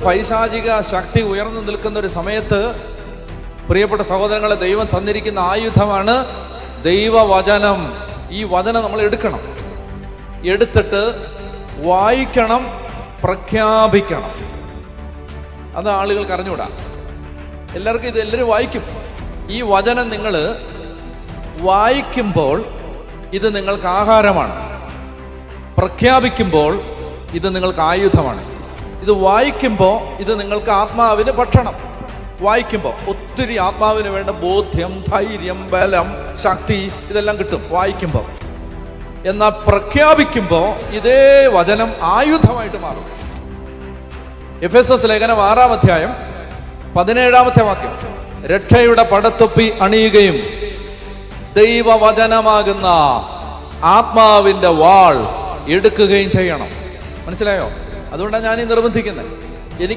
പൈശാചിക ശക്തി ഉയർന്നു നിൽക്കുന്ന ഒരു സമയത്ത് പ്രിയപ്പെട്ട സഹോദരങ്ങളെ, ദൈവം തന്നിരിക്കുന്ന ആയുധമാണ് ദൈവവചനം. ഈ വചനം നമ്മൾ എടുക്കണം, എടുത്തിട്ട് വായിക്കണം, പ്രഖ്യാപിക്കണം. അത് ആളുകൾക്ക് അറിഞ്ഞുകൂടാ. എല്ലാവർക്കും ഇത് എല്ലാവരും വായിക്കും. ഈ വചനം നിങ്ങൾ വായിക്കുമ്പോൾ ഇത് നിങ്ങൾക്ക് ആഹാരമാണ്, പ്രഖ്യാപിക്കുമ്പോൾ ഇത് നിങ്ങൾക്ക് ആയുധമാണ്. ഇത് വായിക്കുമ്പോൾ ഇത് നിങ്ങൾക്ക് ആത്മാവിന് ഭക്ഷണം. വായിക്കുമ്പോൾ ഒത്തിരി ആത്മാവിന് വേണ്ട ബോധ്യം, ധൈര്യം, ബലം, ശക്തി ഇതെല്ലാം കിട്ടും വായിക്കുമ്പോൾ. എന്നാൽ പ്രഖ്യാപിക്കുമ്പോൾ ഇതേ വചനം ആയുധമായിട്ട് മാറും. എഫെസോസ് ലേഖനം 6-ാം അധ്യായം 17-ാമത്തെ വാക്യം, രക്ഷയുടെ പടത്തൊപ്പി അണിയുകയും ദൈവവചനമാകുന്ന ആത്മാവിന്റെ വാൾ എടുക്കുകയും ചെയ്യണം. മനസ്സിലായോ? അതുകൊണ്ടാണ് ഞാൻ ഈ നിർബന്ധിക്കുന്നത്. എനിക്ക്